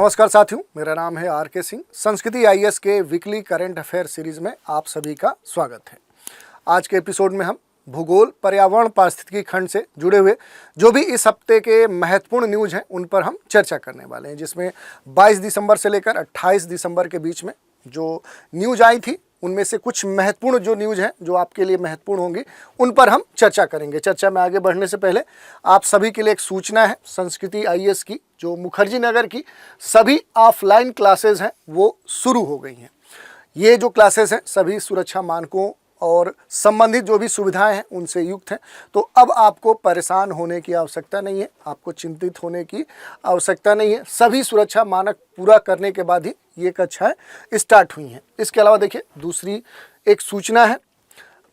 नमस्कार साथियों, मेरा नाम है आर.के. सिंह। संस्कृति आईएएस के वीकली करंट अफेयर सीरीज में आप सभी का स्वागत है। आज के एपिसोड में हम भूगोल, पर्यावरण, पारिस्थितिकी खंड से जुड़े हुए जो भी इस हफ्ते के महत्वपूर्ण न्यूज़ हैं उन पर हम चर्चा करने वाले हैं, जिसमें 22 दिसंबर से लेकर 28 दिसंबर के बीच में जो न्यूज़ आई थी उनमें से कुछ महत्वपूर्ण जो न्यूज़ हैं जो आपके लिए महत्वपूर्ण होंगी उन पर हम चर्चा करेंगे। चर्चा में आगे बढ़ने से पहले आप सभी के लिए एक सूचना है। संस्कृति आईएएस की जो मुखर्जी नगर की सभी ऑफलाइन क्लासेस हैं वो शुरू हो गई हैं। ये जो क्लासेस हैं सभी सुरक्षा मानकों और संबंधित जो भी सुविधाएं हैं उनसे युक्त हैं। तो अब आपको परेशान होने की आवश्यकता नहीं है, आपको चिंतित होने की आवश्यकता नहीं है। सभी सुरक्षा मानक पूरा करने के बाद ही ये कक्षाएं स्टार्ट हुई हैं। इसके अलावा देखिए दूसरी एक सूचना है,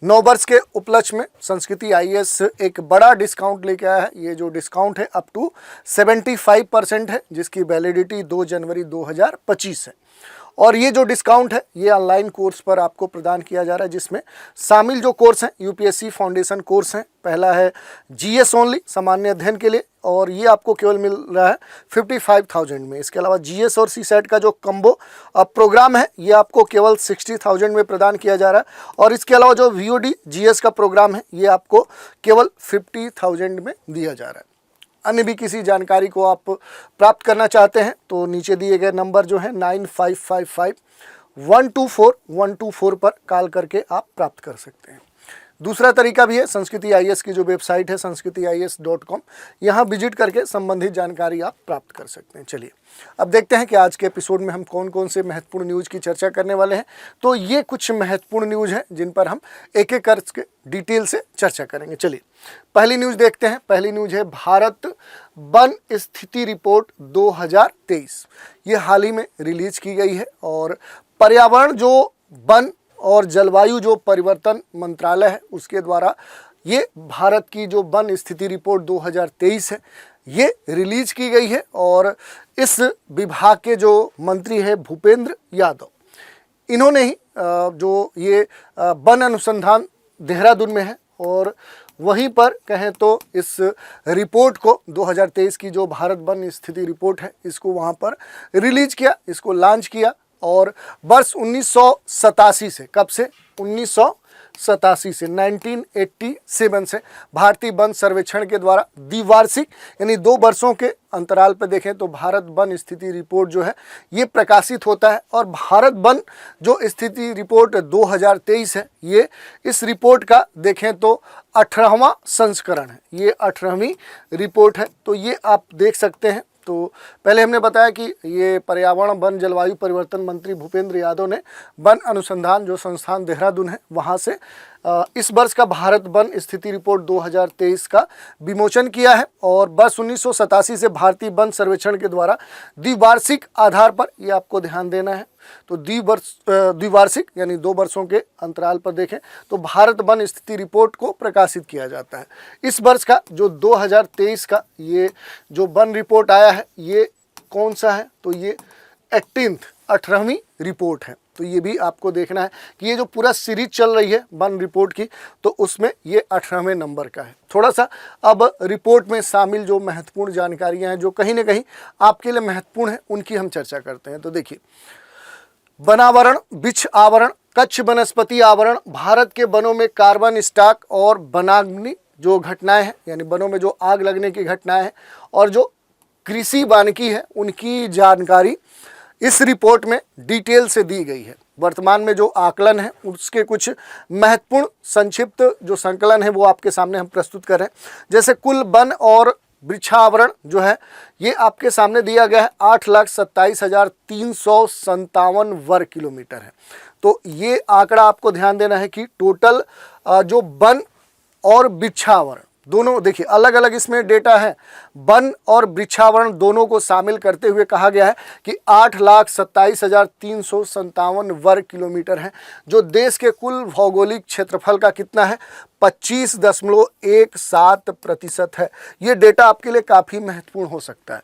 नववर्ष के उपलक्ष्य में संस्कृति आईएएस एक बड़ा डिस्काउंट लेके आया है। ये जो डिस्काउंट है अप टू 75% है, जिसकी वैलिडिटी 2 जनवरी 2025 है। और ये जो डिस्काउंट है ये ऑनलाइन कोर्स पर आपको प्रदान किया जा रहा है, जिसमें शामिल जो कोर्स हैं यूपीएससी फाउंडेशन कोर्स हैं। पहला है जीएस ओनली, सामान्य अध्ययन के लिए, और ये आपको केवल मिल रहा है 55,000 में। इसके अलावा जीएस और सीसेट का जो कम्बो प्रोग्राम है ये आपको केवल 60,000 में प्रदान किया जा रहा है। और इसके अलावा जो वीओडी जीएस का प्रोग्राम है ये आपको केवल 50,000 में दिया जा रहा है। अन्य भी किसी जानकारी को आप प्राप्त करना चाहते हैं तो नीचे दिए गए नंबर जो है 9555-124-124 पर कॉल करके आप प्राप्त कर सकते हैं। दूसरा तरीका भी है, संस्कृति आईएएस की जो वेबसाइट है sanskrithias.com, यहाँ विजिट करके संबंधित जानकारी आप प्राप्त कर सकते हैं। चलिए अब देखते हैं कि आज के एपिसोड में हम कौन कौन से महत्वपूर्ण न्यूज़ की चर्चा करने वाले हैं। तो ये कुछ महत्वपूर्ण न्यूज़ हैं जिन पर हम एक एक करके डिटेल से चर्चा करेंगे। चलिए पहली न्यूज़ देखते हैं। पहली न्यूज़ है भारत वन स्थिति रिपोर्ट 2023। ये हाल ही में रिलीज की गई है और पर्यावरण जो वन और जलवायु जो परिवर्तन मंत्रालय है उसके द्वारा ये भारत की जो वन स्थिति रिपोर्ट 2023 है ये रिलीज की गई है। और इस विभाग के जो मंत्री है भूपेंद्र यादव, इन्होंने ही जो ये वन अनुसंधान देहरादून में है और वहीं पर कहें तो इस रिपोर्ट को 2023 की जो भारत वन स्थिति रिपोर्ट है इसको वहाँ पर रिलीज किया, इसको लॉन्च किया। और वर्ष 1987 से, कब से 1987 से 1987 से भारतीय वन सर्वेक्षण के द्वारा द्विवार्षिक यानी 2 वर्षों के अंतराल पर देखें तो भारत वन स्थिति रिपोर्ट जो है ये प्रकाशित होता है। और भारत वन जो स्थिति रिपोर्ट 2023 है ये इस रिपोर्ट का देखें तो 18वां संस्करण है, ये 18वीं रिपोर्ट है। तो ये आप देख सकते हैं। तो पहले हमने बताया कि ये पर्यावरण वन जलवायु परिवर्तन मंत्री भूपेंद्र यादव ने वन अनुसंधान जो संस्थान देहरादून है वहाँ से इस वर्ष का भारत वन स्थिति रिपोर्ट 2023 का विमोचन किया है। और वर्ष 1987 से भारतीय वन सर्वेक्षण के द्वारा द्विवार्षिक आधार पर, ये आपको ध्यान देना है, तो द्विवार्षिक यानी 2 वर्षों के अंतराल पर देखें तो भारत वन स्थिति रिपोर्ट को प्रकाशित किया जाता है। इस वर्ष का जो 2023 का ये जो वन रिपोर्ट आया है ये कौन सा है, तो ये 18वीं रिपोर्ट है। तो ये भी आपको देखना है कि ये जो पूरा सीरीज चल रही है वन रिपोर्ट की तो उसमें ये 18वें नंबर का है। थोड़ा सा अब रिपोर्ट में शामिल जो महत्वपूर्ण जानकारियां हैं जो कहीं ना कहीं आपके लिए महत्वपूर्ण है उनकी हम चर्चा करते हैं। तो देखिए, वनावरण, वृक्ष आवरण, कच्छ वनस्पति आवरण, भारत के वनों में कार्बन स्टॉक और वनाग्नि जो घटनाएं हैं यानी वनों में जो आग लगने की घटनाएं हैं और जो कृषि वानिकी है उनकी जानकारी इस रिपोर्ट में डिटेल से दी गई है। वर्तमान में जो आकलन है उसके कुछ महत्वपूर्ण संक्षिप्त जो संकलन है वो आपके सामने हम प्रस्तुत कर रहे हैं। जैसे कुल वन और वृक्षावरण जो है ये आपके सामने दिया गया है 8,27,357 वर्ग किलोमीटर है। तो ये आंकड़ा आपको ध्यान देना है कि टोटल जो वन और वृक्षावरण दोनों, देखिए अलग अलग इसमें डेटा है, वन और वृक्षावरण दोनों को शामिल करते हुए कहा गया है कि 8,27,357 वर्ग किलोमीटर है, जो देश के कुल भौगोलिक क्षेत्रफल का कितना है 25.17% है। ये डेटा आपके लिए काफ़ी महत्वपूर्ण हो सकता है।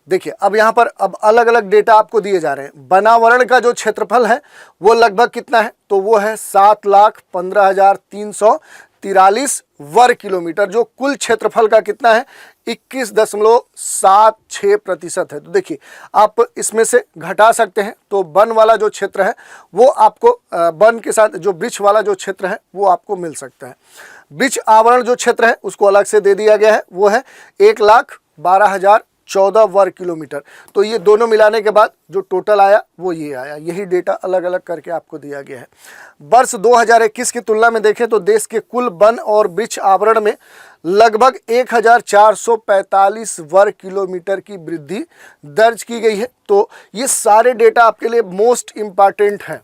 देखिए अब यहाँ पर अब अलग अलग डेटा आपको दिए जा रहे हैं। वनावरण का जो क्षेत्रफल है वो लगभग कितना है, तो वो है 7,15,300 43 वर्ग किलोमीटर, जो कुल क्षेत्रफल का कितना है 21.76% है। तो देखिए आप इसमें से घटा सकते हैं, तो वन वाला जो क्षेत्र है वो आपको वन के साथ जो वृक्ष वाला जो क्षेत्र है वो आपको मिल सकता है। वृक्ष आवरण जो क्षेत्र है उसको अलग से दे दिया गया है, वो है 1,12,014 वर्ग किलोमीटर। तो ये दोनों मिलाने के बाद जो टोटल आया वो ये आया, यही डेटा अलग अलग करके आपको दिया गया है। वर्ष 2021 की तुलना में देखें तो देश के कुल वन और वृक्ष आवरण में लगभग 1,445 वर्ग किलोमीटर की वृद्धि दर्ज की गई है। तो ये सारे डेटा आपके लिए मोस्ट इम्पॉर्टेंट हैं,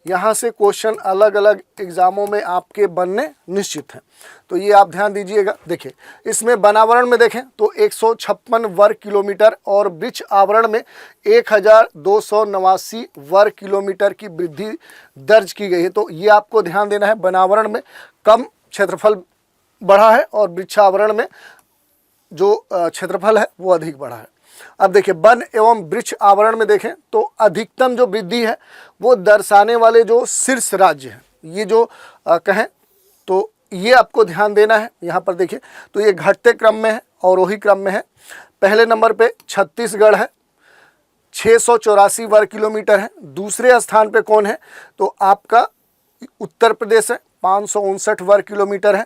यहाँ से क्वेश्चन अलग अलग एग्जामों में आपके बनने निश्चित हैं, तो ये आप ध्यान दीजिएगा। देखिए इसमें वनावरण में देखें तो 156 वर्ग किलोमीटर और वृक्ष आवरण में 1,289 वर्ग किलोमीटर की वृद्धि दर्ज की गई है। तो ये आपको ध्यान देना है, वनावरण में कम क्षेत्रफल बढ़ा है और वृक्षावरण में जो क्षेत्रफल है वो अधिक बढ़ा है। अब देखिए वन एवं वृक्ष आवरण में देखें तो अधिकतम जो वृद्धि है वो दर्शाने वाले जो शीर्ष राज्य हैं, ये जो कहें तो ये आपको ध्यान देना है। यहाँ पर देखिए तो ये घटते क्रम में है और वही क्रम में है। पहले नंबर पे छत्तीसगढ़ है, 684 वर्ग किलोमीटर है। दूसरे स्थान पे कौन है तो आपका उत्तर प्रदेश है, 559 वर्ग किलोमीटर है।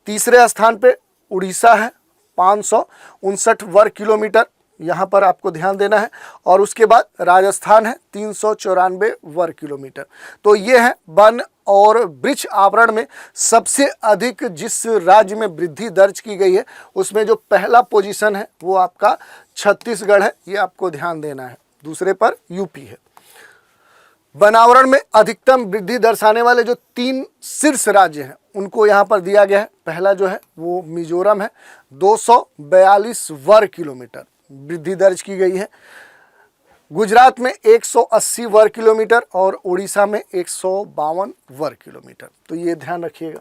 तीसरे स्थान पे उड़ीसा है, 559 वर्ग किलोमीटर, यहाँ पर आपको ध्यान देना है। और उसके बाद राजस्थान है, 394 वर्ग किलोमीटर। तो ये है वन और वृक्ष आवरण में सबसे अधिक जिस राज्य में वृद्धि दर्ज की गई है उसमें जो पहला पोजीशन है वो आपका छत्तीसगढ़ है, ये आपको ध्यान देना है। दूसरे पर यूपी है। वनावरण में अधिकतम वृद्धि दर्शाने वाले जो 3 शीर्ष राज्य हैं उनको यहाँ पर दिया गया है। पहला जो है वो मिजोरम है, 242 वर्ग किलोमीटर वृद्धि दर्ज की गई है। गुजरात में 180 वर्ग किलोमीटर और उड़ीसा में 152 वर्ग किलोमीटर। तो ये ध्यान रखिएगा।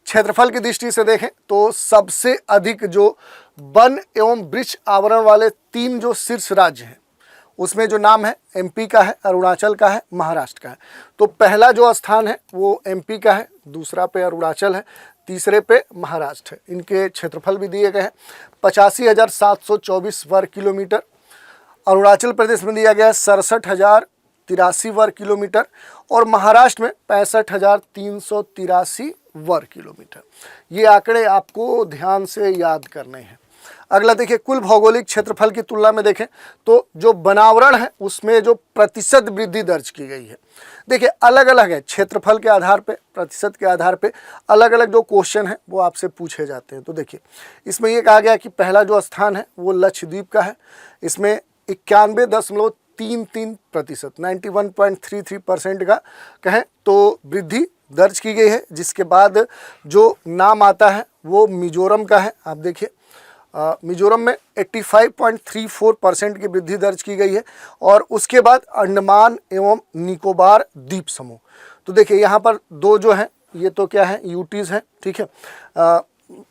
क्षेत्रफल की दृष्टि से देखें तो सबसे अधिक जो वन एवं वृक्ष आवरण वाले 3 जो शीर्ष राज्य हैं उसमें जो नाम है एमपी का है, अरुणाचल का है, महाराष्ट्र का है। तो पहला जो स्थान है वो एमपी का है, दूसरा पे अरुणाचल है, तीसरे पे महाराष्ट्र है। इनके क्षेत्रफल भी दिए गए हैं, 85,724 वर्ग किलोमीटर। अरुणाचल प्रदेश में दिया गया है 67,083 वर्ग किलोमीटर और महाराष्ट्र में 65,383 वर्ग किलोमीटर। ये आंकड़े आपको ध्यान से याद करने हैं। अगला देखिए कुल भौगोलिक क्षेत्रफल की तुलना में देखें तो जो वनावरण है उसमें जो प्रतिशत वृद्धि दर्ज की गई है। देखिए अलग अलग है, क्षेत्रफल के आधार पे, प्रतिशत के आधार पे अलग अलग जो क्वेश्चन है वो आपसे पूछे जाते हैं। तो देखिए इसमें ये कहा गया कि पहला जो स्थान है वो लक्षद्वीप का है, इसमें 91.33%, 91.33% का कहें तो वृद्धि दर्ज की गई है। जिसके बाद जो नाम आता है वो मिजोरम का है। आप देखिए मिजोरम में 85.34% की वृद्धि दर्ज की गई है। और उसके बाद अंडमान एवं निकोबार द्वीप समूह। तो देखिए यहाँ पर 2 जो हैं ये तो क्या है यूटीज़ हैं, ठीक है,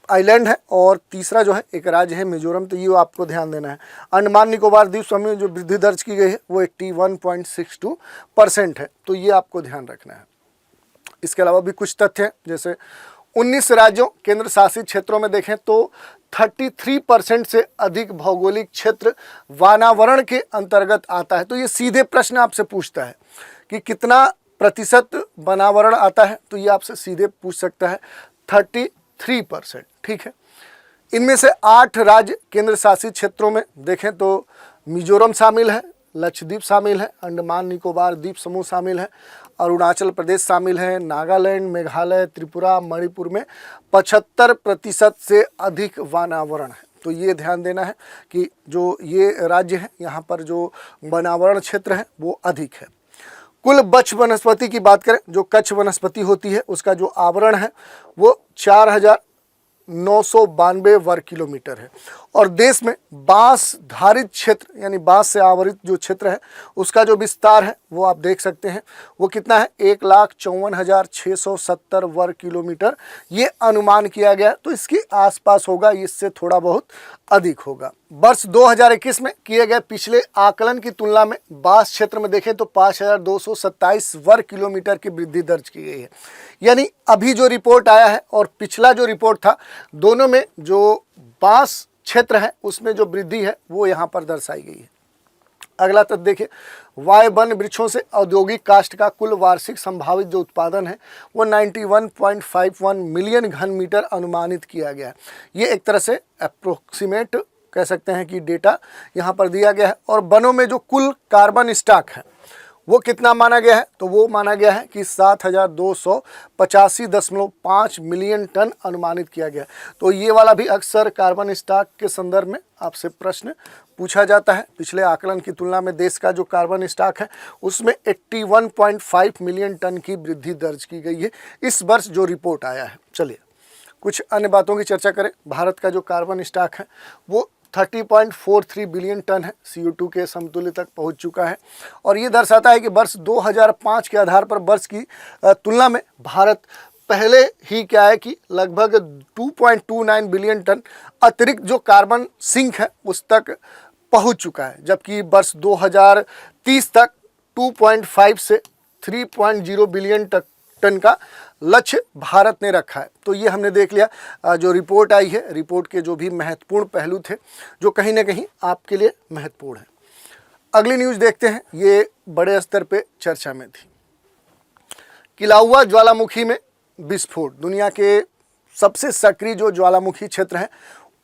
आइलैंड है। और तीसरा जो है एक राज्य है मिजोरम, तो ये आपको ध्यान देना है। अंडमान निकोबार द्वीप समूह में जो वृद्धि दर्ज की गई है वो 81.62% है, तो ये आपको ध्यान रखना है। इसके अलावा भी कुछ तथ्य हैं, जैसे 19 राज्यों केंद्र शासित क्षेत्रों में देखें तो 33% से अधिक भौगोलिक क्षेत्र वानावरण के अंतर्गत आता है। तो ये सीधे प्रश्न आपसे पूछता है कि कितना प्रतिशत वनावरण आता है, तो ये आपसे सीधे पूछ सकता है 33%, ठीक है। इनमें से 8 राज्य केंद्र शासित क्षेत्रों में देखें तो मिजोरम शामिल है, लक्षद्वीप शामिल है, अंडमान निकोबार द्वीप समूह शामिल है, अरुणाचल प्रदेश शामिल है, नागालैंड, मेघालय, त्रिपुरा, मणिपुर में 75% से अधिक वनावरण है। तो ये ध्यान देना है कि जो ये राज्य हैं यहाँ पर जो वनावरण क्षेत्र है वो अधिक है। कुल वृक्ष वनस्पति की बात करें, जो कच्छ वनस्पति होती है उसका जो आवरण है वो 4,992 वर्ग किलोमीटर है। और देश में बांस धारित क्षेत्र यानी बांस से आवरित जो क्षेत्र है उसका जो विस्तार है वो आप देख सकते हैं, वो कितना है 1,54,670 वर्ग किलोमीटर ये अनुमान किया गया। तो इसके आसपास होगा, इससे थोड़ा बहुत अधिक होगा। वर्ष 2021 में किए गए पिछले आकलन की तुलना में बांस क्षेत्र में देखें तो 5227 वर्ग किलोमीटर की वृद्धि दर्ज की गई है। यानी अभी जो रिपोर्ट आया है और पिछला जो रिपोर्ट था, दोनों में जो बांस क्षेत्र है उसमें जो वृद्धि है वो यहाँ पर दर्शाई गई है। अगला तथ्य देखिए, वाय वन वृक्षों से औद्योगिक काष्ठ का कुल वार्षिक संभावित जो उत्पादन है वो 91.51 मिलियन घन मीटर अनुमानित किया गया है। ये एक तरह से अप्रोक्सीमेट कह सकते हैं कि डेटा यहाँ पर दिया गया है। और वनों में जो कुल कार्बन स्टॉक है वो कितना माना गया है, तो वो माना गया है कि 7285.5 मिलियन टन अनुमानित किया गया है। तो ये वाला भी अक्सर कार्बन स्टॉक के संदर्भ में आपसे प्रश्न पूछा जाता है। पिछले आकलन की तुलना में देश का जो कार्बन स्टॉक है उसमें 81.5 मिलियन टन की वृद्धि दर्ज की गई है इस वर्ष जो रिपोर्ट आया है। चलिए कुछ अन्य बातों की चर्चा करें। भारत का जो कार्बन स्टॉक है वो 30.43 बिलियन टन है, CO2 के समतुल्य तक पहुंच चुका है। और ये दर्शाता है कि वर्ष 2005 के आधार पर वर्ष की तुलना में भारत पहले ही क्या है कि लगभग 2.29 बिलियन टन अतिरिक्त जो कार्बन सिंक है उस तक पहुंच चुका है, जबकि वर्ष 2030 तक 2.5 से 3.0 बिलियन टन का लक्ष्य भारत ने रखा है। तो ये हमने देख लिया जो रिपोर्ट आई है, रिपोर्ट के जो भी महत्वपूर्ण पहलू थे जो कहीं ना कहीं आपके लिए महत्वपूर्ण है। अगली न्यूज़ देखते हैं, ये बड़े स्तर पे चर्चा में थी। किलाउआ ज्वालामुखी में विस्फोट, दुनिया के सबसे सक्रिय जो ज्वालामुखी क्षेत्र है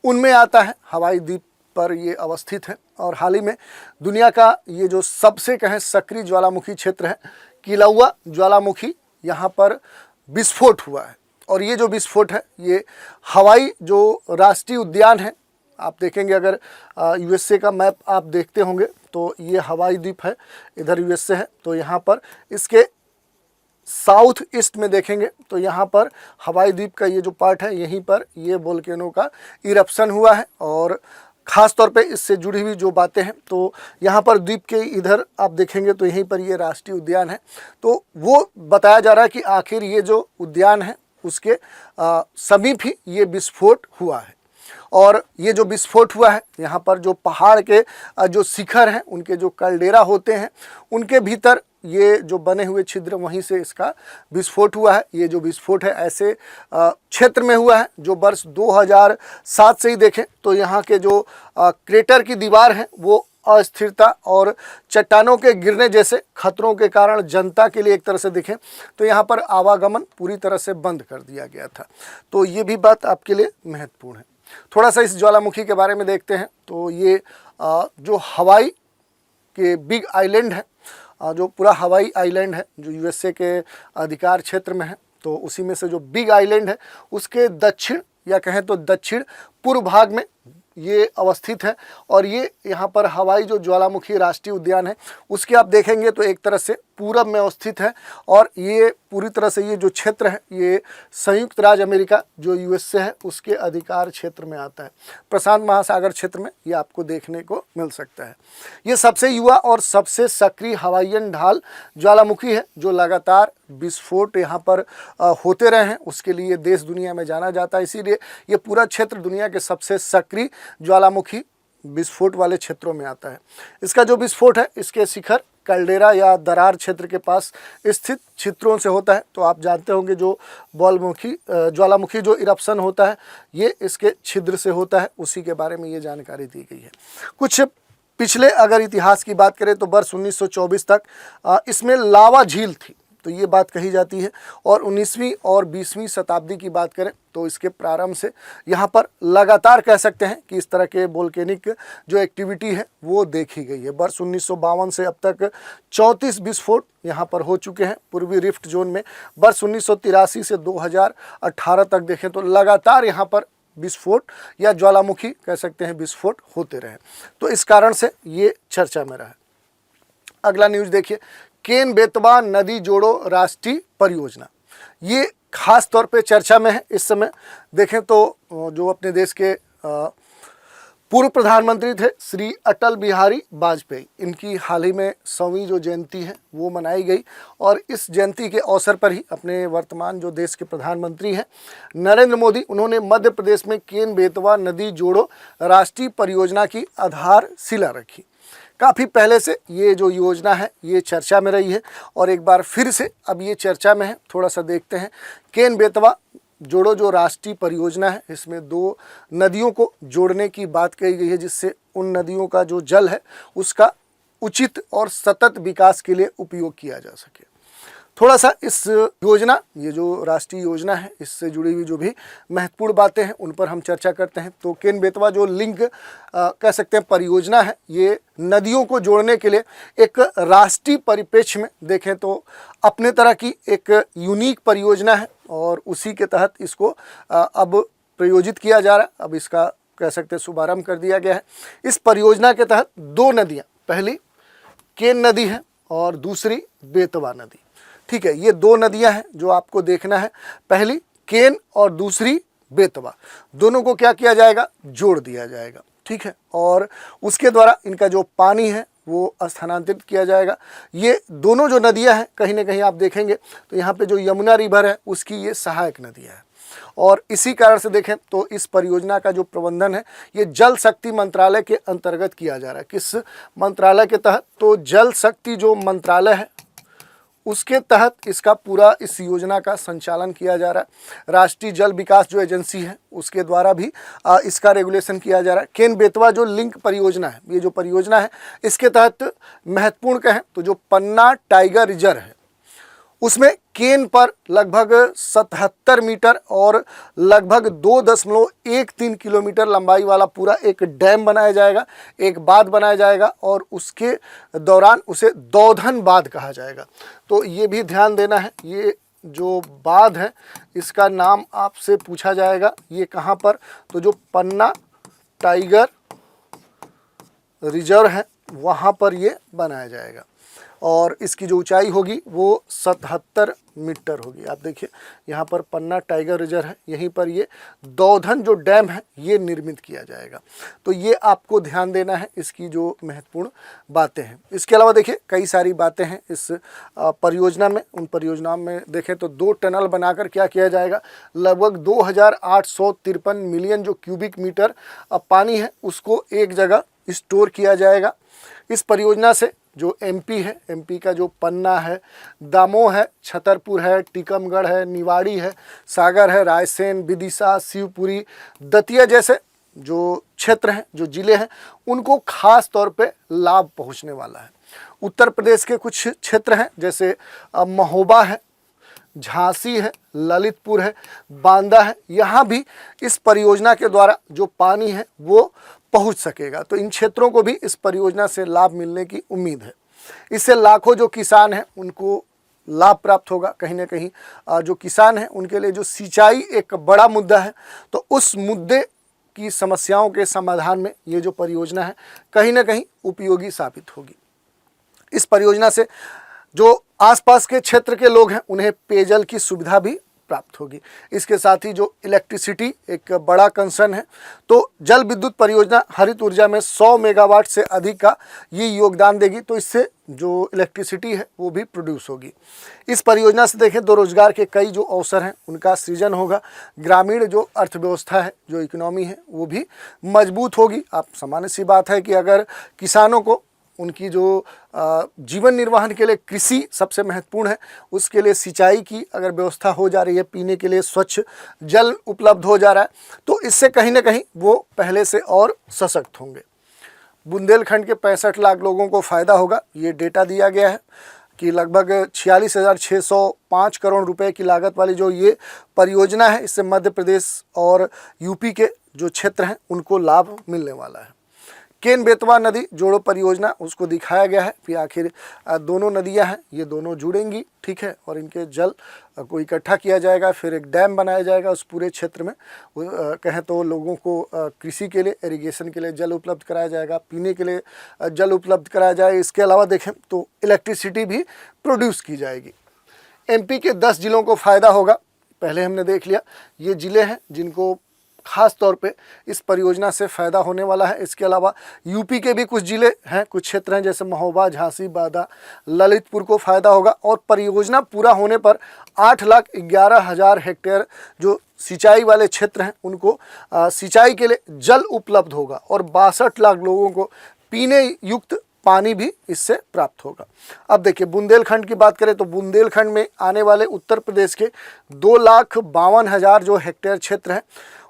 उनमें आता है, हवाई द्वीप पर ये अवस्थित है। और हाल ही में दुनिया का ये जो सबसे कहें सक्रिय ज्वालामुखी क्षेत्र है किलाउआ ज्वालामुखी, यहाँ पर विस्फोट हुआ है। और ये जो विस्फोट है ये हवाई जो राष्ट्रीय उद्यान है, आप देखेंगे अगर USA का मैप आप देखते होंगे तो ये हवाई द्वीप है, इधर USA है। तो यहाँ पर इसके साउथ ईस्ट में देखेंगे तो यहाँ पर हवाई द्वीप का ये जो पार्ट है यहीं पर ये वोल्केनो का इरप्शन हुआ है। और ख़ास तौर पे इससे जुड़ी हुई जो बातें हैं तो यहाँ पर द्वीप के इधर आप देखेंगे तो यहीं पर ये राष्ट्रीय उद्यान है। तो वो बताया जा रहा है कि आखिर ये जो उद्यान है उसके समीप ही ये विस्फोट हुआ है। और ये जो विस्फोट हुआ है यहाँ पर जो पहाड़ के जो शिखर हैं उनके जो कैल्डेरा होते हैं उनके भीतर ये जो बने हुए छिद्र वहीं से इसका विस्फोट हुआ है। ये जो विस्फोट है ऐसे क्षेत्र में हुआ है जो वर्ष 2007 से ही देखें तो यहाँ के जो क्रेटर की दीवार है वो अस्थिरता और चट्टानों के गिरने जैसे खतरों के कारण जनता के लिए एक तरह से देखें तो यहाँ पर आवागमन पूरी तरह से बंद कर दिया गया था। तो ये भी बात आपके लिए महत्वपूर्ण है। थोड़ा सा इस ज्वालामुखी के बारे में देखते हैं। तो ये जो हवाई के बिग आइलैंड है, जो पूरा हवाई आइलैंड है जो USA के अधिकार क्षेत्र में है, तो उसी में से जो बिग आइलैंड है उसके दक्षिण या कहें तो दक्षिण पूर्व भाग में ये अवस्थित है। और ये यहाँ पर हवाई जो ज्वालामुखी राष्ट्रीय उद्यान है उसके आप देखेंगे तो एक तरह से पूरब में अवस्थित है। और ये पूरी तरह से ये जो क्षेत्र है ये संयुक्त राज्य अमेरिका जो USA है उसके अधिकार क्षेत्र में आता है। प्रशांत महासागर क्षेत्र में ये आपको देखने को मिल सकता है। ये सबसे युवा और सबसे सक्रिय हवाईयन ढाल ज्वालामुखी है जो लगातार विस्फोट यहाँ पर होते रहे हैं, उसके लिए देश दुनिया में जाना जाता है। इसीलिए ये पूरा क्षेत्र दुनिया के सबसे सक्रिय ज्वालामुखी विस्फोट वाले क्षेत्रों में आता है। इसका जो विस्फोट है इसके शिखर कैल्डेरा या दरार क्षेत्र के पास स्थित छिद्रों से होता है। तो आप जानते होंगे जो ज्वालामुखी जो इरप्शन होता है ये इसके छिद्र से होता है, उसी के बारे में ये जानकारी दी गई है। कुछ पिछले अगर इतिहास की बात करें तो वर्ष 1924 तक इसमें लावा झील थी, तो ये बात कही जाती है। और 19वीं और 20वीं शताब्दी की बात करें तो इसके प्रारंभ से यहाँ पर लगातार कह सकते हैं कि इस तरह के वोल्केनिक जो एक्टिविटी है वो देखी गई है। वर्ष 1952 से अब तक 34 विस्फोट यहाँ पर हो चुके हैं पूर्वी रिफ्ट जोन में। वर्ष 1983 से 2018 तक देखें तो लगातार यहाँ पर विस्फोट या ज्वालामुखी कह सकते हैं विस्फोट होते रहे, तो इस कारण से ये चर्चा में रहा है। अगला न्यूज़ देखिए, केन बेतवा नदी जोड़ो राष्ट्रीय परियोजना, ये खास तौर पे चर्चा में है इस समय। देखें तो जो अपने देश के पूर्व प्रधानमंत्री थे श्री अटल बिहारी वाजपेयी। इनकी हाल ही में 100वीं जो जयंती है वो मनाई गई और इस जयंती के अवसर पर ही अपने वर्तमान जो देश के प्रधानमंत्री हैं नरेंद्र मोदी, उन्होंने मध्य प्रदेश में केन बेतवा नदी जोड़ो राष्ट्रीय परियोजना की आधारशिला रखी। काफ़ी पहले से ये जो योजना है ये चर्चा में रही है और एक बार फिर से अब ये चर्चा में है। थोड़ा सा देखते हैं। केन बेतवा जोड़ो जो राष्ट्रीय परियोजना है, इसमें 2 नदियों को जोड़ने की बात कही गई है, जिससे उन नदियों का जो जल है उसका उचित और सतत विकास के लिए उपयोग किया जा सके। थोड़ा सा इस योजना, ये जो राष्ट्रीय योजना है, इससे जुड़ी हुई जो भी महत्वपूर्ण बातें हैं उन पर हम चर्चा करते हैं। तो केन बेतवा जो लिंक कह सकते हैं परियोजना है, ये नदियों को जोड़ने के लिए एक राष्ट्रीय परिप्रेक्ष्य में देखें तो अपने तरह की एक यूनिक परियोजना है और उसी के तहत इसको अब प्रयोजित किया जा रहा है। अब इसका कह सकते हैं शुभारंभ कर दिया गया है। इस परियोजना के तहत 2 नदियाँ, पहली केन नदी है और दूसरी बेतवा नदी। ठीक है, ये 2 नदियां हैं जो आपको देखना है। पहली केन और दूसरी बेतवा, दोनों को क्या किया जाएगा, जोड़ दिया जाएगा। ठीक है, और उसके द्वारा इनका जो पानी है वो स्थानांतरित किया जाएगा। ये दोनों जो नदियां हैं कहीं ना कहीं आप देखेंगे तो यहाँ पे जो यमुना रिवर है उसकी ये सहायक नदियाँ हैं और इसी कारण से देखें तो इस परियोजना का जो प्रबंधन है ये जल शक्ति मंत्रालय के अंतर्गत किया जा रहा है। किस मंत्रालय के तहत, तो जल शक्ति जो मंत्रालय है उसके तहत इसका पूरा इस योजना का संचालन किया जा रहा है। राष्ट्रीय जल विकास जो एजेंसी है उसके द्वारा भी इसका रेगुलेशन किया जा रहा है। केन बेतवा जो लिंक परियोजना है, ये जो परियोजना है इसके तहत महत्वपूर्ण कहें तो जो पन्ना टाइगर रिजर्व है उसमें केन पर लगभग 77 मीटर और लगभग 2.13 किलोमीटर लंबाई वाला पूरा एक डैम बनाया जाएगा, एक बांध बनाया जाएगा और उसके दौरान उसे दौधन बांध कहा जाएगा। तो ये भी ध्यान देना है, ये जो बांध है इसका नाम आपसे पूछा जाएगा, ये कहाँ पर, तो जो पन्ना टाइगर रिजर्व है वहाँ पर ये बनाया जाएगा और इसकी जो ऊंचाई होगी वो 77 मीटर होगी। आप देखिए यहाँ पर पन्ना टाइगर रिजर्व है, यहीं पर ये दौधन जो डैम है ये निर्मित किया जाएगा। तो ये आपको ध्यान देना है, इसकी जो महत्वपूर्ण बातें हैं। इसके अलावा देखिए कई सारी बातें हैं इस परियोजना में। उन परियोजनाओं में देखें तो 2 टनल बनाकर क्या किया जाएगा, लगभग 2853 मिलियन जो क्यूबिक मीटर पानी है उसको एक जगह स्टोर किया जाएगा। इस परियोजना से जो एमपी है, एमपी का जो पन्ना है, दामोह है, छतरपुर है, टीकमगढ़ है, निवाड़ी है, सागर है, रायसेन, विदिशा, शिवपुरी, दतिया जैसे जो क्षेत्र हैं, जो ज़िले हैं, उनको खास तौर पे लाभ पहुंचने वाला है। उत्तर प्रदेश के कुछ क्षेत्र हैं जैसे महोबा है, झांसी है, ललितपुर है, बांदा है, यहाँ भी इस परियोजना के द्वारा जो पानी है वो पहुंच सकेगा। तो इन क्षेत्रों को भी इस परियोजना से लाभ मिलने की उम्मीद है। इससे लाखों जो किसान हैं उनको लाभ प्राप्त होगा। कहीं ना कहीं जो किसान हैं उनके लिए जो सिंचाई एक बड़ा मुद्दा है, तो उस मुद्दे की समस्याओं के समाधान में ये जो परियोजना है कहीं ना कहीं उपयोगी साबित होगी। इस परियोजना से जो आसपास के क्षेत्र के लोग हैं उन्हें पेयजल की सुविधा भी प्राप्त होगी। इसके साथ ही जो इलेक्ट्रिसिटी एक बड़ा कंसर्न है, तो जल विद्युत परियोजना हरित ऊर्जा में 100 मेगावाट से अधिक का ये योगदान देगी, तो इससे जो इलेक्ट्रिसिटी है वो भी प्रोड्यूस होगी। इस परियोजना से देखें तो रोजगार के कई जो अवसर हैं उनका सृजन होगा। ग्रामीण जो अर्थव्यवस्था है, जो इकोनॉमी है, वो भी मजबूत होगी। आप सामान्य सी बात है कि अगर किसानों को उनकी जो जीवन निर्वाहन के लिए कृषि सबसे महत्वपूर्ण है, उसके लिए सिंचाई की अगर व्यवस्था हो जा रही है, पीने के लिए स्वच्छ जल उपलब्ध हो जा रहा है, तो इससे कहीं ना कहीं वो पहले से और सशक्त होंगे। बुंदेलखंड के 65 लाख लोगों को फ़ायदा होगा, ये डेटा दिया गया है कि लगभग 46,605 करोड़ रुपए की लागत वाली जो ये परियोजना है, इससे मध्य प्रदेश और यूपी के जो क्षेत्र हैं उनको लाभ मिलने वाला है। केन बेतवा नदी जोड़ो परियोजना उसको दिखाया गया है कि आखिर दोनों नदियां हैं, ये दोनों जुड़ेंगी, ठीक है, और इनके जल को इकट्ठा किया जाएगा, फिर एक डैम बनाया जाएगा उस पूरे क्षेत्र में। कहें तो लोगों को कृषि के लिए, इरिगेशन के लिए जल उपलब्ध कराया जाएगा, पीने के लिए जल उपलब्ध कराया जाएगा। इसके अलावा देखें तो इलेक्ट्रिसिटी भी प्रोड्यूस की जाएगी। एमपी के 10 जिलों को फ़ायदा होगा। पहले हमने देख लिया, ये ज़िले हैं जिनको खास तौर पे इस परियोजना से फ़ायदा होने वाला है। इसके अलावा यूपी के भी कुछ ज़िले हैं, कुछ क्षेत्र हैं जैसे महोबा, झांसी, बांदा, ललितपुर को फ़ायदा होगा। और परियोजना पूरा होने पर 8,11,000 हेक्टेयर जो सिंचाई वाले क्षेत्र हैं उनको सिंचाई के लिए जल उपलब्ध होगा और 62 लाख लोगों को पीने युक्त पानी भी इससे प्राप्त होगा। अब देखिए बुंदेलखंड की बात करें तो बुंदेलखंड में आने वाले उत्तर प्रदेश के 2,52,000 जो हेक्टेयर क्षेत्र हैं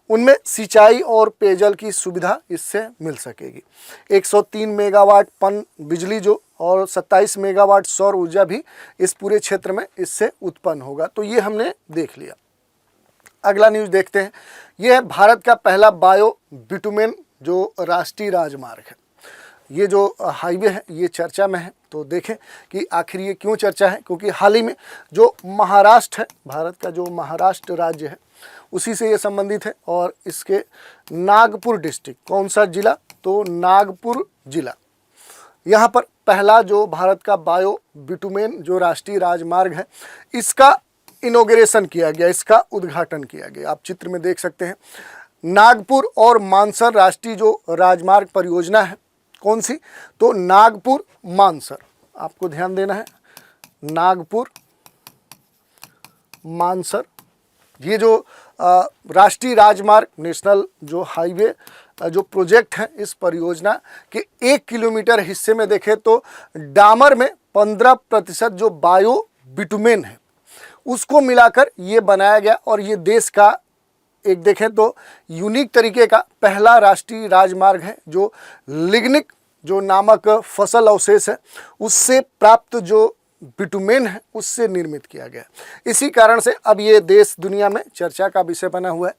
उनमें सिंचाई और पेयजल की सुविधा इससे मिल सकेगी। 103 मेगावाट पन बिजली जो और 27 मेगावाट सौर ऊर्जा भी इस पूरे क्षेत्र में इससे उत्पन्न होगा। तो ये हमने देख लिया। अगला न्यूज़ देखते हैं। ये है भारत का पहला बायो बिटुमेन जो राष्ट्रीय राजमार्ग है। ये जो हाईवे है ये चर्चा में है। तो देखें कि आखिर ये क्यों चर्चा है, क्योंकि हाल ही में जो महाराष्ट्र है, भारत का जो महाराष्ट्र राज्य है उसी से ये संबंधित है। और इसके नागपुर डिस्ट्रिक्ट, कौन सा जिला, तो नागपुर जिला, यहाँ पर पहला जो भारत का बायो बिटुमेन जो राष्ट्रीय राजमार्ग है इसका इनॉग्रेशन किया गया, इसका उद्घाटन किया गया। आप चित्र में देख सकते हैं। नागपुर और मानसर राष्ट्रीय जो राजमार्ग परियोजना है, कौन सी, तो नागपुर मानसर, आपको ध्यान देना है, नागपुर मानसर। ये जो राष्ट्रीय राजमार्ग नेशनल जो हाईवे जो प्रोजेक्ट है, इस परियोजना के 1 किलोमीटर हिस्से में देखें तो डामर में 15% जो बायो बिटुमेन है उसको मिलाकर ये बनाया गया। और ये देश का एक देखें तो यूनिक तरीके का पहला राष्ट्रीय राजमार्ग है जो लिग्निक जो नामक फसल अवशेष है उससे प्राप्त जो बिटुमेन है उससे निर्मित किया गया। इसी कारण से अब ये देश दुनिया में चर्चा का विषय बना हुआ है।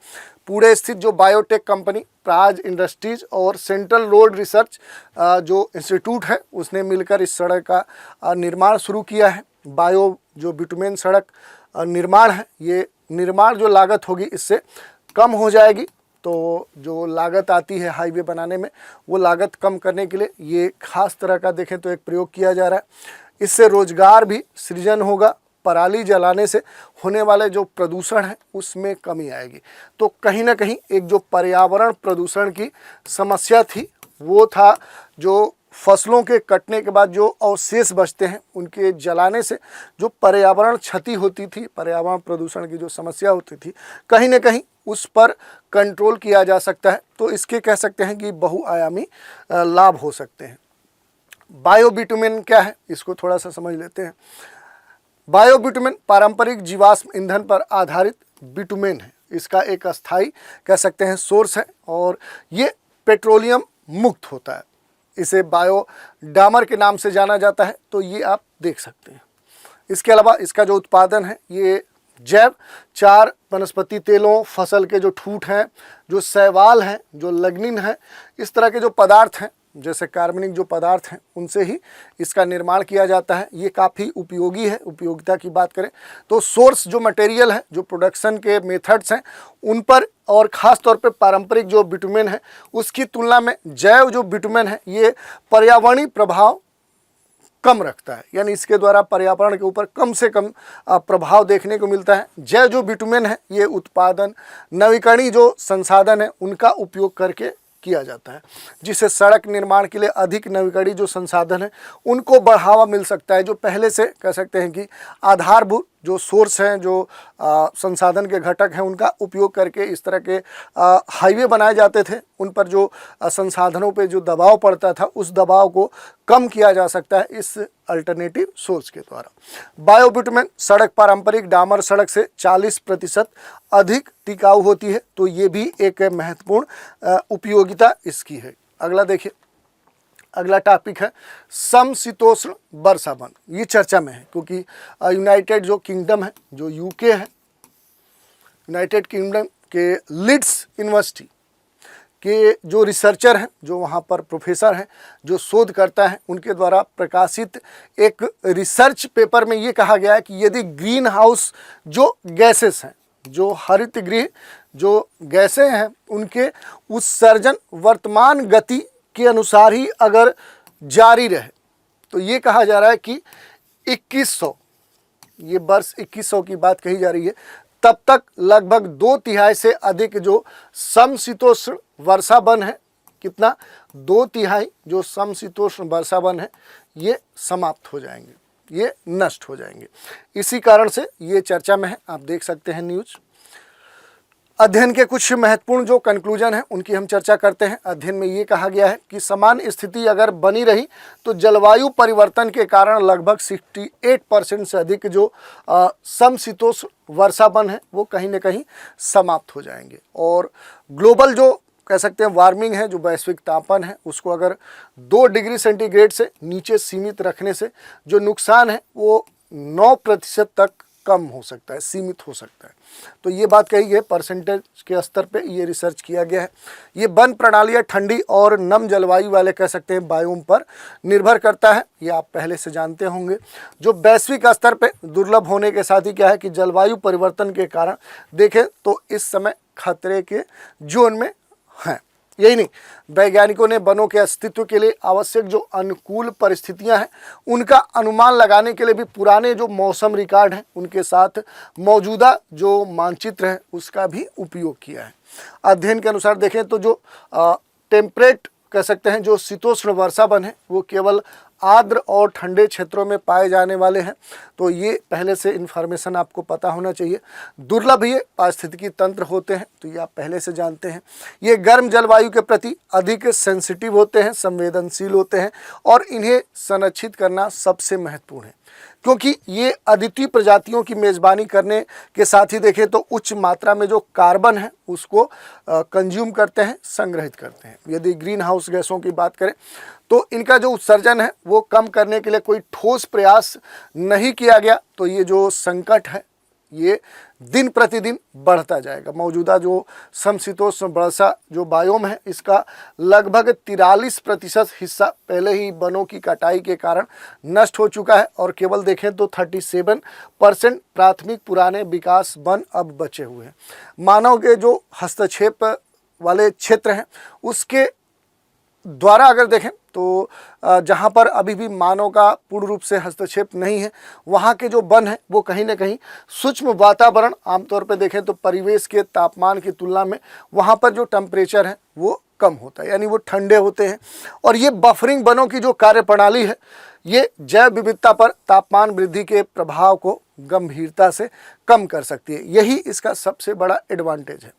पुणे स्थित जो बायोटेक कंपनी प्राज इंडस्ट्रीज और सेंट्रल रोड रिसर्च जो इंस्टीट्यूट है उसने मिलकर इस सड़क का निर्माण शुरू किया है। बायो जो बिटुमेन सड़क निर्माण है, ये निर्माण जो लागत होगी इससे कम हो जाएगी। तो जो लागत आती है हाईवे बनाने में वो लागत कम करने के लिए ये खास तरह का देखें तो एक प्रयोग किया जा रहा है। इससे रोजगार भी सृजन होगा। पराली जलाने से होने वाले जो प्रदूषण है उसमें कमी आएगी। तो कहीं ना कहीं एक जो पर्यावरण प्रदूषण की समस्या थी वो था जो फसलों के कटने के बाद जो अवशेष बचते हैं उनके जलाने से जो पर्यावरण क्षति होती थी, पर्यावरण प्रदूषण की जो समस्या होती थी, कहीं ना कहीं उस पर कंट्रोल किया जा सकता है। तो इसके कह सकते हैं कि बहुआयामी लाभ हो सकते हैं। बायो बिटुमेन क्या है, इसको थोड़ा सा समझ लेते हैं। बायो बिटुमेन पारंपरिक जीवाश्म ईंधन पर आधारित बिटुमेन है। इसका एक अस्थायी कह सकते हैं सोर्स है और ये पेट्रोलियम मुक्त होता है। इसे बायो डामर के नाम से जाना जाता है। तो ये आप देख सकते हैं। इसके अलावा इसका जो उत्पादन है ये जैव 4 वनस्पति तेलों, फसल के जो ठूठ हैं, जो शैवाल हैं, जो लिग्निन है, इस तरह के जो पदार्थ हैं जैसे कार्बनिक जो पदार्थ हैं उनसे ही इसका निर्माण किया जाता है। ये काफ़ी उपयोगी है। उपयोगिता की बात करें तो सोर्स जो मटेरियल है, जो प्रोडक्शन के मेथड्स हैं उन पर और ख़ास तौर पे पारंपरिक जो बिटुमेन है उसकी तुलना में जैव जो बिटुमेन है ये पर्यावरणीय प्रभाव कम रखता है। यानी इसके द्वारा पर्यावरण के ऊपर कम से कम प्रभाव देखने को मिलता है। जैव जो बिटुमेन है ये उत्पादन नवीकरणीय जो संसाधन है उनका उपयोग करके किया जाता है, जिससे सड़क निर्माण के लिए अधिक नवीकरणीय जो संसाधन है उनको बढ़ावा मिल सकता है। जो पहले से कह सकते हैं कि आधारभूत जो सोर्स हैं, जो संसाधन के घटक हैं, उनका उपयोग करके इस तरह के हाईवे बनाए जाते थे। उन पर जो संसाधनों पे जो दबाव पड़ता था उस दबाव को कम किया जा सकता है इस अल्टरनेटिव सोर्स के द्वारा। बायो बिटुमेन सड़क पारंपरिक डामर सड़क से 40% अधिक टिकाऊ होती है। तो ये भी एक महत्वपूर्ण उपयोगिता इसकी है। अगला देखिए, अगला टॉपिक है समशीतोष्ण वर्षा वन। ये चर्चा में है क्योंकि यूनाइटेड जो किंगडम है, जो यूके है, यूनाइटेड किंगडम के लीड्स यूनिवर्सिटी के जो रिसर्चर हैं, जो वहाँ पर प्रोफेसर हैं, जो शोधकर्ता हैं, उनके द्वारा प्रकाशित एक रिसर्च पेपर में ये कहा गया है कि यदि ग्रीन हाउस जो गैसेस हैं, जो हरित गृह जो गैसें हैं, उनके उत्सर्जन वर्तमान गति के अनुसार ही अगर जारी रहे तो ये कहा जा रहा है कि 2100, ये वर्ष 2100 की बात कही जा रही है, तब तक लगभग 2/3 से अधिक जो समशीतोष्ण वर्षा वन है, कितना, 2/3 जो समशीतोष्ण वर्षा वन है ये समाप्त हो जाएंगे, ये नष्ट हो जाएंगे। इसी कारण से ये चर्चा में है, आप देख सकते हैं न्यूज। अध्ययन के कुछ महत्वपूर्ण जो कंक्लूजन है उनकी हम चर्चा करते हैं। अध्ययन में ये कहा गया है कि समान स्थिति अगर बनी रही तो जलवायु परिवर्तन के कारण लगभग 68% से अधिक जो समशीतोष्ण वर्षा वन है वो कहीं ना कहीं समाप्त हो जाएंगे। और ग्लोबल जो कह सकते हैं वार्मिंग है, जो वैश्विक तापमान है, उसको अगर 2 डिग्री सेंटीग्रेड से नीचे सीमित रखने से जो नुकसान है वो 9% तक कम हो सकता है, सीमित हो सकता है। तो ये बात कही गई, परसेंटेज के स्तर पे ये रिसर्च किया गया है। ये वन प्रणालियाँ ठंडी और नम जलवायु वाले कह सकते हैं बायोम पर निर्भर करता है, ये आप पहले से जानते होंगे। जो वैश्विक स्तर पे दुर्लभ होने के साथ ही क्या है कि जलवायु परिवर्तन के कारण देखें तो इस समय खतरे के जोन में हैं। यही नहीं, वैज्ञानिकों ने वनों के अस्तित्व के लिए आवश्यक जो अनुकूल परिस्थितियां हैं उनका अनुमान लगाने के लिए भी पुराने जो मौसम रिकॉर्ड हैं उनके साथ मौजूदा जो मानचित्र है उसका भी उपयोग किया है। अध्ययन के अनुसार देखें तो जो टेम्परेट कह सकते हैं जो शीतोष्ण वर्षा वन है वो केवल आर्द्र और ठंडे क्षेत्रों में पाए जाने वाले हैं। तो ये पहले से इन्फॉर्मेशन आपको पता होना चाहिए। दुर्लभ ये पारिस्थितिकी तंत्र होते हैं, तो ये आप पहले से जानते हैं। ये गर्म जलवायु के प्रति अधिक सेंसिटिव होते हैं, संवेदनशील होते हैं और इन्हें संरक्षित करना सबसे महत्वपूर्ण है, क्योंकि ये अद्वितीय प्रजातियों की मेज़बानी करने के साथ ही देखें तो उच्च मात्रा में जो कार्बन है उसको कंज्यूम करते हैं, संग्रहित करते हैं। यदि ग्रीन हाउस गैसों की बात करें तो इनका जो उत्सर्जन है वो कम करने के लिए कोई ठोस प्रयास नहीं किया गया, तो ये जो संकट है ये दिन प्रतिदिन बढ़ता जाएगा। मौजूदा जो समशीतोष्ण वर्षा जो बायोम है इसका लगभग 43% हिस्सा पहले ही वनों की कटाई के कारण नष्ट हो चुका है और केवल देखें तो 37% प्राथमिक पुराने विकास वन अब बचे हुए हैं। मानव के जो हस्तक्षेप वाले क्षेत्र हैं उसके द्वारा अगर देखें तो जहाँ पर अभी भी मानव का पूर्ण रूप से हस्तक्षेप नहीं है वहाँ के जो वन हैं वो कहीं ना कहीं सूक्ष्म वातावरण, आमतौर पे देखें तो परिवेश के तापमान की तुलना में वहाँ पर जो टेम्परेचर है वो कम होता है, यानी वो ठंडे होते हैं। और ये बफरिंग वनों की जो कार्यप्रणाली है ये जैव विविधता पर तापमान वृद्धि के प्रभाव को गंभीरता से कम कर सकती है। यही इसका सबसे बड़ा एडवांटेज है।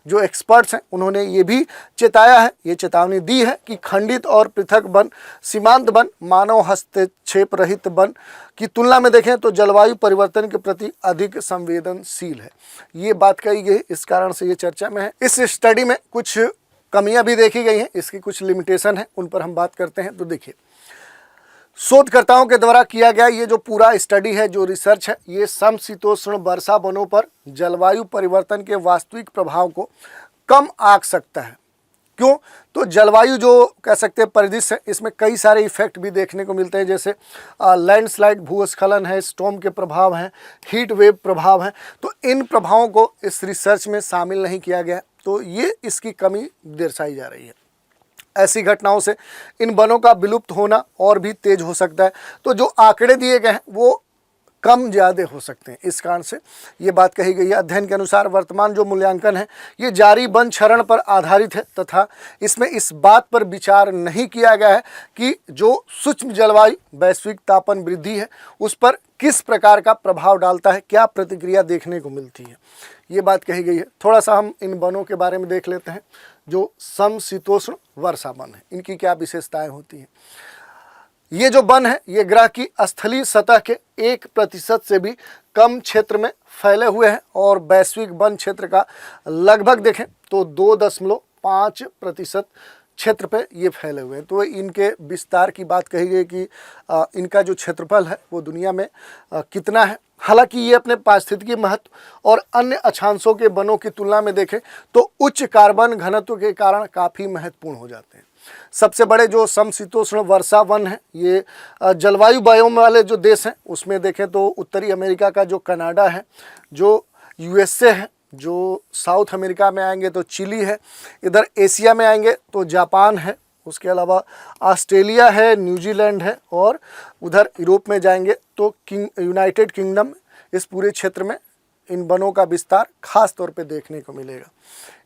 जो एक्सपर्ट्स हैं उन्होंने ये भी चेताया है, ये चेतावनी दी है कि खंडित और पृथक वन, सीमांत वन, मानव हस्तक्षेप रहित वन की तुलना में देखें तो जलवायु परिवर्तन के प्रति अधिक संवेदनशील है। ये बात कही गई, इस कारण से ये चर्चा में है। इस स्टडी में कुछ कमियां भी देखी गई हैं, इसकी कुछ लिमिटेशन है, उन पर हम बात करते हैं। तो देखिए, शोधकर्ताओं के द्वारा किया गया ये जो पूरा स्टडी है, जो रिसर्च है, ये समशीतोष्ण वर्षा वनों पर जलवायु परिवर्तन के वास्तविक प्रभाव को कम आंक सकता है। क्यों? तो जलवायु जो कह सकते हैं परिदृश्य है, इसमें कई सारे इफेक्ट भी देखने को मिलते हैं, जैसे लैंडस्लाइड, भूस्खलन है, स्टॉर्म के प्रभाव हैं, हीट वेव प्रभाव हैं। तो इन प्रभावों को इस रिसर्च में शामिल नहीं किया गया, तो ये इसकी कमी दर्शाई जा रही है। ऐसी घटनाओं से इन वनों का विलुप्त होना और भी तेज हो सकता है। तो जो आंकड़े दिए गए हैं वो कम ज़्यादा हो सकते हैं, इस कारण से ये बात कही गई है। अध्ययन के अनुसार वर्तमान जो मूल्यांकन है ये जारी वन क्षरण पर आधारित है तथा इसमें इस बात पर विचार नहीं किया गया है कि जो सूक्ष्म जलवायु वैश्विक तापमान वृद्धि है उस पर किस प्रकार का प्रभाव डालता है, क्या प्रतिक्रिया देखने को मिलती है, ये बात कही गई है। थोड़ा सा हम इन वनों के बारे में देख लेते हैं जो समशीतोष्ण वर्षा वन है, इनकी क्या विशेषताएं होती हैं। ये जो वन है ये ग्रह की स्थलीय सतह के 1% से भी कम क्षेत्र में फैले हुए हैं और वैश्विक वन क्षेत्र का लगभग देखें तो 2.5% क्षेत्र पे ये फैले हुए हैं। तो इनके विस्तार की बात कही गई कि इनका जो क्षेत्रफल है वो दुनिया में कितना है। हालांकि ये अपने पारिस्थितिकी महत्व और अन्य अक्षांशों के वनों की तुलना में देखें तो उच्च कार्बन घनत्व के कारण काफ़ी महत्वपूर्ण हो जाते हैं। सबसे बड़े जो समशीतोष्ण वर्षा वन है ये जलवायु बायोम वाले जो देश हैं उसमें देखें तो उत्तरी अमेरिका का जो कनाडा है, जो यूएसए है, जो साउथ अमेरिका में आएंगे तो चिली है, इधर एशिया में आएंगे तो जापान है, उसके अलावा ऑस्ट्रेलिया है, न्यूजीलैंड है और उधर यूरोप में जाएंगे तो यूनाइटेड किंगडम इस पूरे क्षेत्र में इन वनों का विस्तार खास तौर पे देखने को मिलेगा।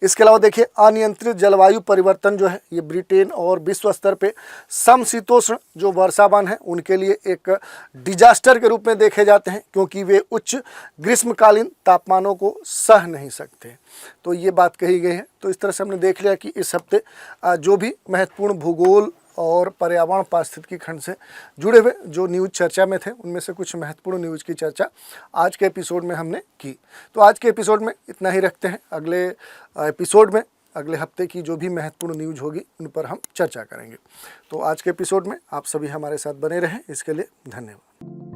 इसके अलावा देखिए अनियंत्रित जलवायु परिवर्तन जो है ये ब्रिटेन और विश्व स्तर पे समशीतोष्ण जो वर्षा वन है उनके लिए एक डिजास्टर के रूप में देखे जाते हैं, क्योंकि वे उच्च ग्रीष्मकालीन तापमानों को सह नहीं सकते। तो ये बात कही गई है। तो इस तरह से हमने देख लिया कि इस हफ्ते जो भी महत्वपूर्ण भूगोल और पर्यावरण पारिस्थितिकी खंड से जुड़े हुए जो न्यूज़ चर्चा में थे उनमें से कुछ महत्वपूर्ण न्यूज़ की चर्चा आज के एपिसोड में हमने की। तो आज के एपिसोड में इतना ही रखते हैं। अगले एपिसोड में अगले हफ्ते की जो भी महत्वपूर्ण न्यूज़ होगी उन पर हम चर्चा करेंगे। तो आज के एपिसोड में आप सभी हमारे साथ बने रहें, इसके लिए धन्यवाद।